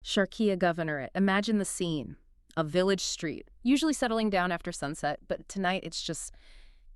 Sharqiya governorate. Imagine the scene. A village street, usually settling down after sunset, but tonight it's just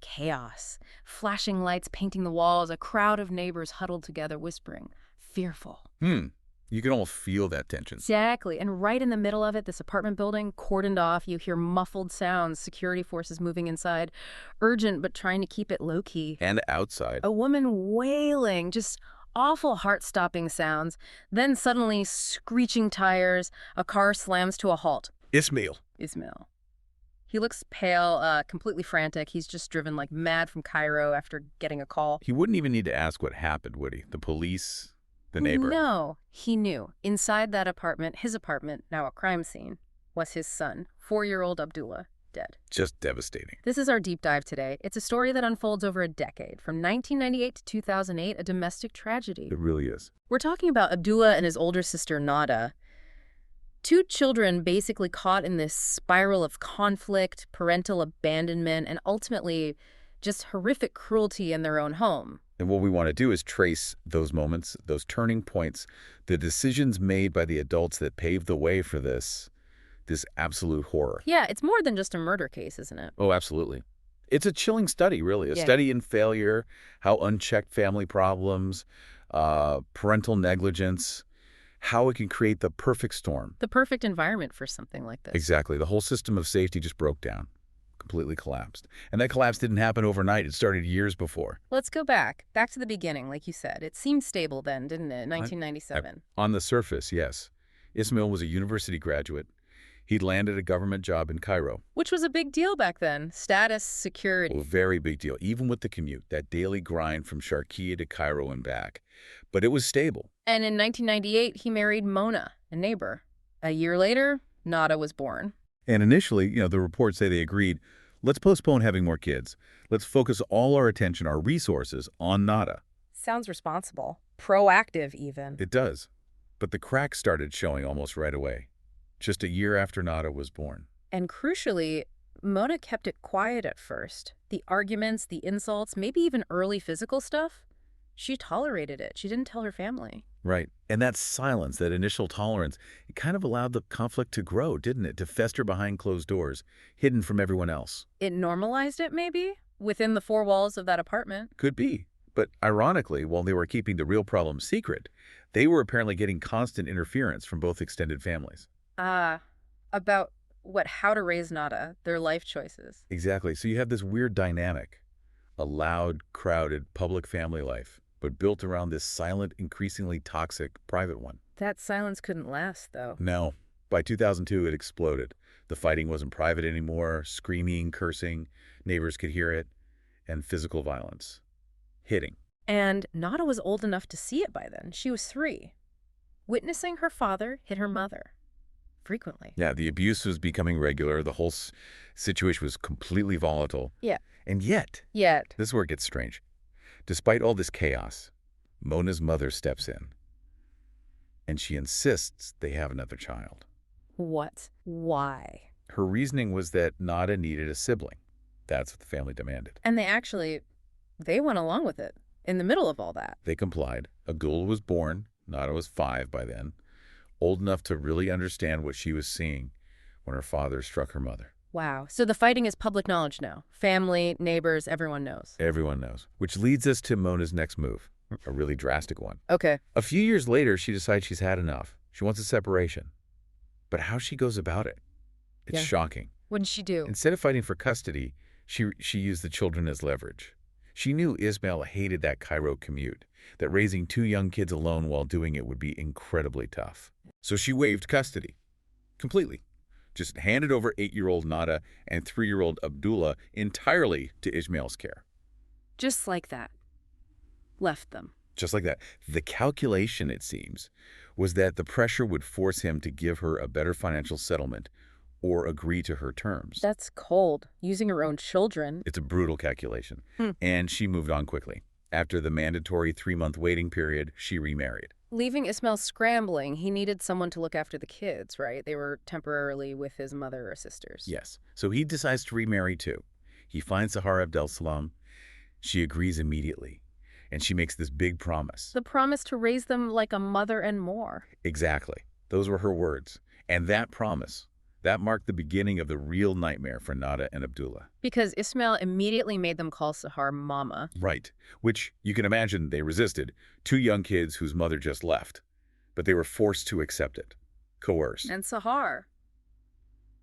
chaos. Flashing lights painting the walls, a crowd of neighbors huddled together whispering. Fearful. You can almost feel that tension. Exactly. And right in the middle of it, this apartment building, cordoned off, you hear muffled sounds, security forces moving inside. Urgent, but trying to keep it low-key. And outside. A woman wailing, just awful heart-stopping sounds. Then suddenly, screeching tires, a car slams to a halt. Ismail. Ismail. He looks pale, completely frantic. He's just driven like mad from Cairo after getting a call. He wouldn't even need to ask what happened, would he? The police, the neighbor. No, he knew. Inside that apartment, his apartment, now a crime scene, was his son, 4-year-old Abdullah, dead. Just devastating. This is our deep dive today. It's a story that unfolds over a decade, from 1998 to 2008, a domestic tragedy. It really is. We're talking about Abdullah and his older sister, Nada. Two children basically caught in this spiral of conflict, parental abandonment, and ultimately just horrific cruelty in their own home. And what we want to do is trace those moments, those turning points, the decisions made by the adults that paved the way for this absolute horror. Yeah, it's more than just a murder case, isn't it? Oh, absolutely. It's a chilling study, really. A study in failure, how unchecked family problems, parental negligence, how it can create the perfect storm. The perfect environment for something like this. Exactly. The whole system of safety just broke down, completely collapsed. And that collapse didn't happen overnight. It started years before. Let's go back to the beginning, like you said. It seemed stable then, didn't it, 1997? On the surface, yes. Ismail was a university graduate. He'd landed a government job in Cairo. Which was a big deal back then. Status, security. A very big deal, even with the commute, that daily grind from Sharqiya to Cairo and back. But it was stable. And in 1998, he married Mona, a neighbor. A year later, Nada was born. And initially, the reports say they agreed, let's postpone having more kids. Let's focus all our attention, our resources, on Nada. Sounds responsible. Proactive, even. It does. But the cracks started showing almost right away, just a year after Nada was born. And crucially, Mona kept it quiet at first. The arguments, the insults, maybe even early physical stuff. She tolerated it. She didn't tell her family. Right. And that silence, that initial tolerance, it kind of allowed the conflict to grow, didn't it? To fester behind closed doors, hidden from everyone else. It normalized it, maybe? Within the four walls of that apartment? Could be. But ironically, while they were keeping the real problem secret, they were apparently getting constant interference from both extended families. About how to raise Nada, their life choices. Exactly. So you have this weird dynamic, a loud, crowded public family life, but built around this silent, increasingly toxic private one. That silence couldn't last, though. No. By 2002, it exploded. The fighting wasn't private anymore, screaming, cursing, neighbors could hear it, and physical violence. Hitting. And Nada was old enough to see it by then. She was 3. Witnessing her father hit her mother. Frequently. Yeah, the abuse was becoming regular. The whole situation was completely volatile. Yeah. And yet. This is where it gets strange. Despite all this chaos, Mona's mother steps in. And she insists they have another child. What? Why? Her reasoning was that Nada needed a sibling. That's what the family demanded. And they went along with it. In the middle of all that. They complied. Abdullah was born. Nada was 5 by then. Old enough to really understand what she was seeing when her father struck her mother. Wow. So the fighting is public knowledge now. Family, neighbors, everyone knows. Everyone knows. Which leads us to Mona's next move, a really drastic one. Okay. A few years later, she decides she's had enough. She wants a separation. But how she goes about it, it's shocking. What did she do? Instead of fighting for custody, she used the children as leverage. She knew Ismail hated that Cairo commute, that raising 2 young kids alone while doing it would be incredibly tough. So she waived custody. Completely. Just handed over 8-year-old Nada and 3-year-old Abdullah entirely to Ismail's care. Just like that. Left them. Just like that. The calculation, it seems, was that the pressure would force him to give her a better financial settlement or agree to her terms. That's cold. Using her own children. It's a brutal calculation. And she moved on quickly. After the mandatory 3-month waiting period, she remarried. Leaving Ismail scrambling, he needed someone to look after the kids, right? They were temporarily with his mother or sisters. Yes. So he decides to remarry too. He finds Sahar Abdullah. She agrees immediately. And she makes this big promise. The promise to raise them like a mother and more. Exactly. Those were her words. And that promise, that marked the beginning of the real nightmare for Nada and Abdullah. Because Ismail immediately made them call Sahar Mama. Right. Which, you can imagine, they resisted. Two young kids whose mother just left. But they were forced to accept it. Coerced. And Sahar.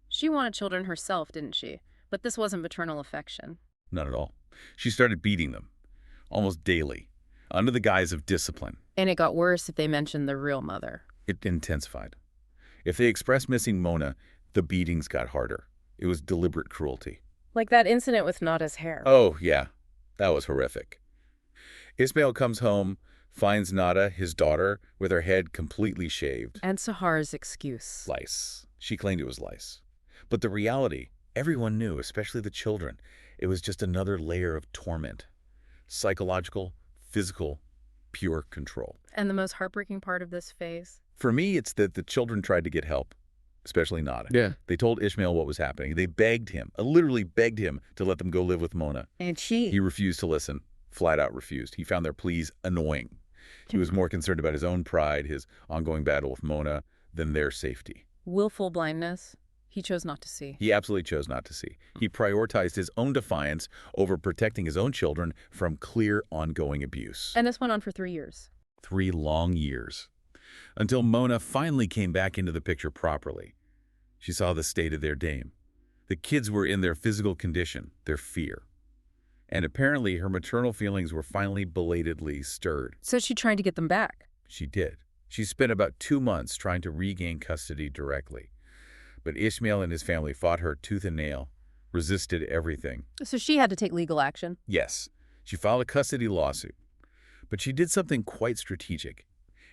She wanted children herself, didn't she? But this wasn't maternal affection. Not at all. She started beating them, almost daily, under the guise of discipline. And it got worse if they mentioned the real mother. It intensified. If they expressed missing Mona, the beatings got harder. It was deliberate cruelty. Like that incident with Nada's hair. Oh, yeah. That was horrific. Ismail comes home, finds Nada, his daughter, with her head completely shaved. And Sahar's excuse. Lice. She claimed it was lice. But the reality, everyone knew, especially the children, it was just another layer of torment. Psychological, physical, pure control. And the most heartbreaking part of this phase? For me, it's that the children tried to get help, especially Nada. Yeah. They told Ismail what was happening. They begged him, literally begged him to let them go live with Mona. And He refused to listen, flat out refused. He found their pleas annoying. He was more concerned about his own pride, his ongoing battle with Mona, than their safety. willful blindness. He chose not to see. He absolutely chose not to see. He prioritized his own defiance over protecting his own children from clear, ongoing abuse. And this went on for 3 years. 3 long years. Until Mona finally came back into the picture properly. She saw the state of their dame. The kids were in their physical condition, their fear. And apparently her maternal feelings were finally belatedly stirred. So she tried to get them back. She did. She spent about 2 months trying to regain custody directly. But Ismail and his family fought her tooth and nail, resisted everything. So she had to take legal action. Yes, she filed a custody lawsuit. But she did something quite strategic.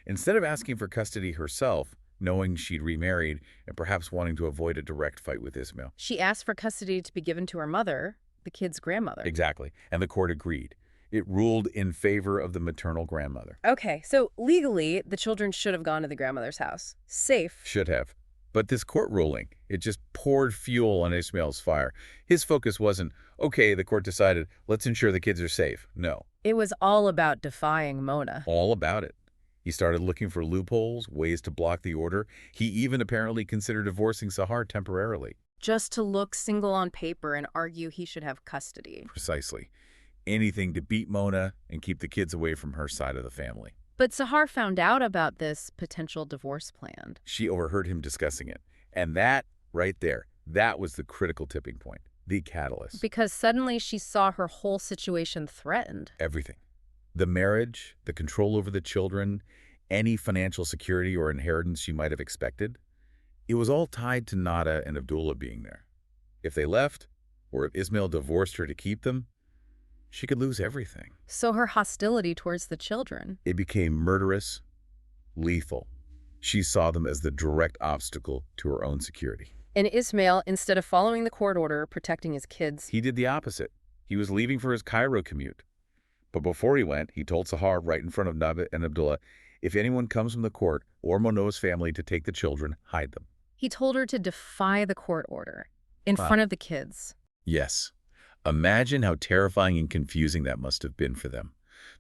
Instead of asking for custody herself, knowing she'd remarried and perhaps wanting to avoid a direct fight with Ismail. She asked for custody to be given to her mother, the kid's grandmother. Exactly. And the court agreed. It ruled in favor of the maternal grandmother. Okay, so legally, the children should have gone to the grandmother's house. Safe. Should have. But this court ruling, it just poured fuel on Ismail's fire. His focus wasn't, okay, the court decided, let's ensure the kids are safe. No. It was all about defying Mona. All about it. He started looking for loopholes, ways to block the order. He even apparently considered divorcing Sahar temporarily. Just to look single on paper and argue he should have custody. Precisely. Anything to beat Mona and keep the kids away from her side of the family. But Sahar found out about this potential divorce plan. She overheard him discussing it. And that, right there, that was the critical tipping point, the catalyst. Because suddenly she saw her whole situation threatened. Everything. The marriage, the control over the children, any financial security or inheritance she might have expected. It was all tied to Nada and Abdullah being there. If they left, or if Ismail divorced her to keep them, she could lose everything. So her hostility towards the children. It became murderous, lethal. She saw them as the direct obstacle to her own security. And Ismail, instead of following the court order, protecting his kids, He did the opposite. He was leaving for his Cairo commute. But before he went, he told Sahar right in front of Nada and Abdullah, if anyone comes from the court or Mono's family to take the children, hide them. he told her to defy the court order in Wow. front of the kids. Yes. Imagine how terrifying and confusing that must have been for them.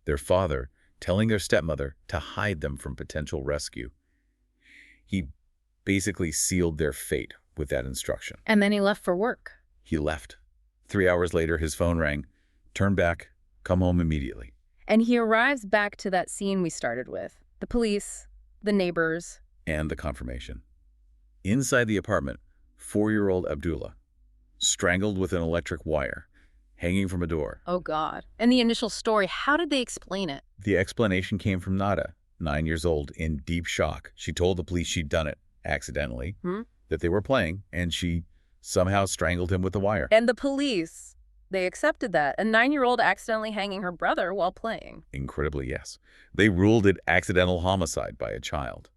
Their father telling their stepmother to hide them from potential rescue. He basically sealed their fate with that instruction. And then he left for work. He left. 3 hours later, his phone rang. Turn back. Come home immediately. And he arrives back to that scene we started with. The police, the neighbors. And the confirmation. Inside the apartment, 4-year-old Abdullah, strangled with an electric wire, hanging from a door. Oh, God. And the initial story, how did they explain it? The explanation came from Nada, 9 years old, in deep shock. She told the police she'd done it, accidentally, that they were playing, and she somehow strangled him with the wire. And the police, they accepted that. A 9-year-old accidentally hanging her brother while playing. Incredibly, yes. They ruled it accidental homicide by a child.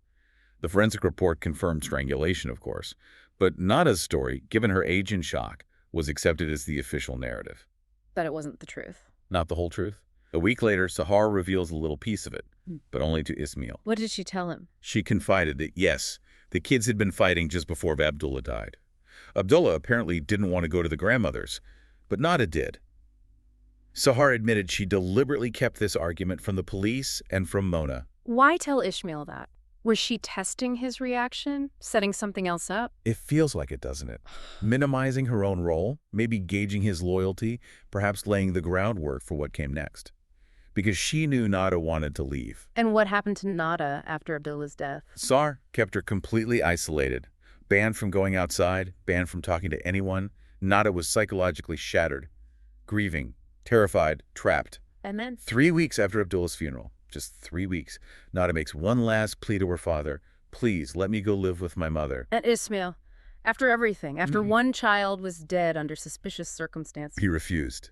The forensic report confirmed strangulation, of course, but Nada's story, given her age and shock, was accepted as the official narrative. But it wasn't the truth. Not the whole truth. A week later, Sahar reveals a little piece of it, but only to Ismail. What did she tell him? She confided that, yes, the kids had been fighting just before Abdullah died. Abdullah apparently didn't want to go to the grandmother's, but Nada did. Sahar admitted she deliberately kept this argument from the police and from Mona. Why tell Ismail that? Was she testing his reaction? Setting something else up? It feels like it, doesn't it? Minimizing her own role, maybe gauging his loyalty, perhaps laying the groundwork for what came next. Because she knew Nada wanted to leave. And what happened to Nada after Abdullah's death? Sahar kept her completely isolated, banned from going outside, banned from talking to anyone. Nada was psychologically shattered, grieving, terrified, trapped. And then? 3 weeks after Abdullah's funeral, just 3 weeks, Nada makes one last plea to her father. Please, let me go live with my mother. And Ismail, after everything, after one child was dead under suspicious circumstances. He refused,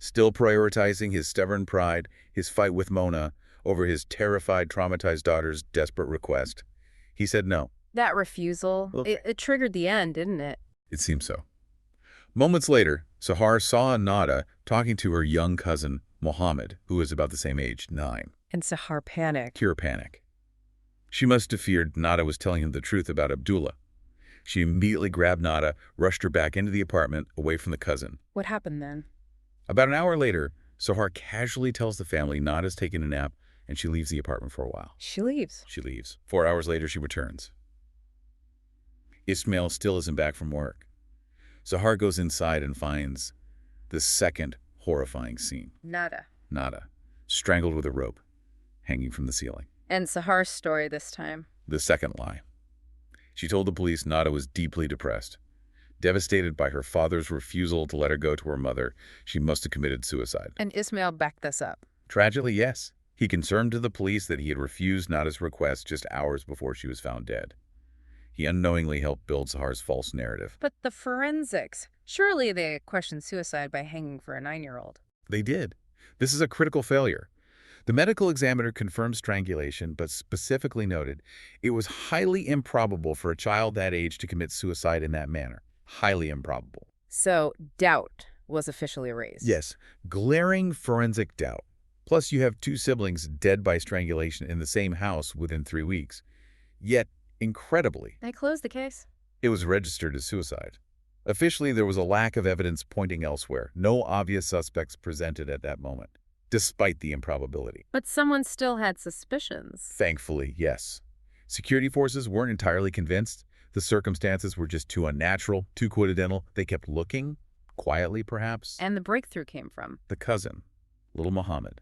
still prioritizing his stubborn pride, his fight with Mona, over his terrified, traumatized daughter's desperate request. He said no. That refusal, it triggered the end, didn't it? It seems so. Moments later, Sahar saw Nada talking to her young cousin, Mohammed, who was about the same age, 9. And Sahar panicked. Pure panic. She must have feared Nada was telling him the truth about Abdullah. She immediately grabbed Nada, rushed her back into the apartment, away from the cousin. What happened then? About an hour later, Sahar casually tells the family Nada's taking a nap, and she leaves the apartment for a while. She leaves. She leaves. 4 hours later, she returns. Ismail still isn't back from work. Sahar goes inside and finds the second horrifying scene. Nada. Nada, strangled with a rope, hanging from the ceiling. And Sahar's story this time. The second lie. She told the police Nada was deeply depressed. Devastated by her father's refusal to let her go to her mother, she must have committed suicide. And Ismail backed this up. Tragically, yes. He confirmed to the police that he had refused Nada's request just hours before she was found dead. He unknowingly helped build Sahar's false narrative. But the forensics, surely they questioned suicide by hanging for a 9-year-old. They did. This is a critical failure. The medical examiner confirmed strangulation, but specifically noted it was highly improbable for a child that age to commit suicide in that manner. Highly improbable. So doubt was officially erased. Yes, glaring forensic doubt. Plus, you have 2 siblings dead by strangulation in the same house within 3 weeks. Yet, incredibly, They closed the case. it was registered as suicide. Officially, there was a lack of evidence pointing elsewhere. No obvious suspects presented at that moment, despite the improbability. But someone still had suspicions. Thankfully, yes. Security forces weren't entirely convinced. The circumstances were just too unnatural, too coincidental. They kept looking, quietly perhaps. And the breakthrough came from? The cousin, little Mohammed.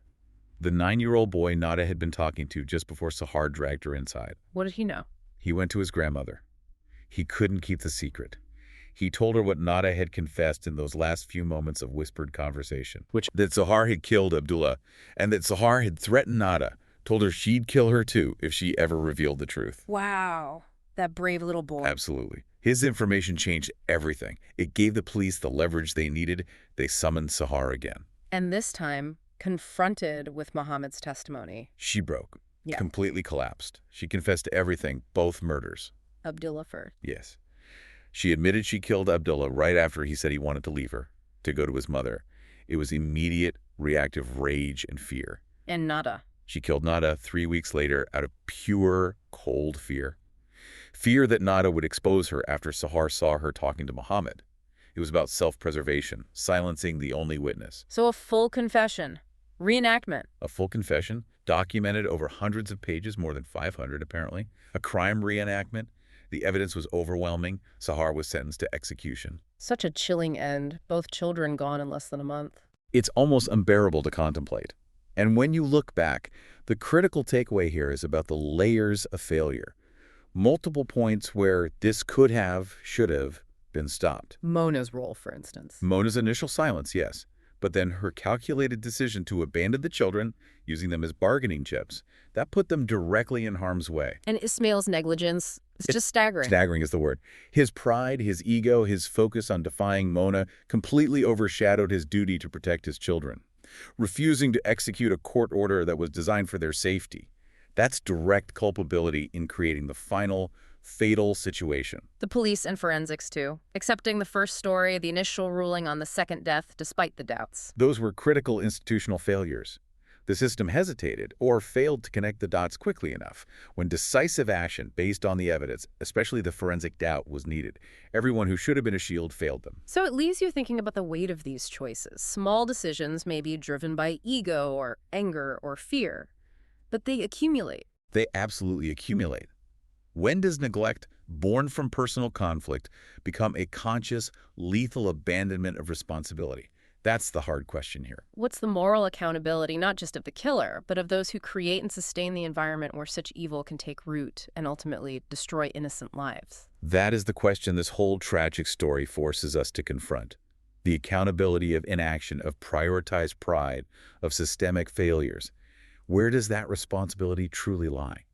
The 9-year-old boy Nada had been talking to just before Sahar dragged her inside. What did he know? He went to his grandmother. He couldn't keep the secret. He told her what Nada had confessed in those last few moments of whispered conversation, that Sahar had killed Abdullah, and that Sahar had threatened Nada, told her she'd kill her too if she ever revealed the truth. Wow, that brave little boy. Absolutely. His information changed everything. It gave the police the leverage they needed. They summoned Sahar again. And this time, confronted with Mohammed's testimony. She broke. Yeah. Completely collapsed. She confessed to everything, both murders. Abdullah first. Yes. She admitted she killed Abdullah right after he said he wanted to leave her, to go to his mother. It was immediate, reactive rage and fear. And Nada. She killed Nada 3 weeks later out of pure, cold fear. Fear that Nada would expose her after Sahar saw her talking to Mohammed. It was about self-preservation, silencing the only witness. So a full confession. Reenactment. A full confession, documented over hundreds of pages, more than 500 apparently. A crime reenactment. The evidence was overwhelming. Sahar was sentenced to execution. Such a chilling end. Both children gone in less than a month. It's almost unbearable to contemplate. And when you look back, the critical takeaway here is about the layers of failure. Multiple points where this could have, should have, been stopped. Mona's role, for instance. Mona's initial silence, yes. But then her calculated decision to abandon the children, using them as bargaining chips, that put them directly in harm's way. And Ismail's negligence is just staggering. Staggering is the word. His pride, his ego, his focus on defying Mona completely overshadowed his duty to protect his children. Refusing to execute a court order that was designed for their safety. That's direct culpability in creating the final, fatal situation. The police and forensics, too. Accepting the first story, the initial ruling on the second death, despite the doubts. Those were critical institutional failures. The system hesitated or failed to connect the dots quickly enough. When decisive action based on the evidence, especially the forensic doubt, was needed, everyone who should have been a shield failed them. So it leaves you thinking about the weight of these choices. Small decisions may be driven by ego or anger or fear, but they accumulate. They absolutely accumulate. When does neglect, born from personal conflict, become a conscious, lethal abandonment of responsibility? That's the hard question here. What's the moral accountability, not just of the killer, but of those who create and sustain the environment where such evil can take root and ultimately destroy innocent lives? That is the question this whole tragic story forces us to confront. The accountability of inaction, of prioritized pride, of systemic failures. Where does that responsibility truly lie?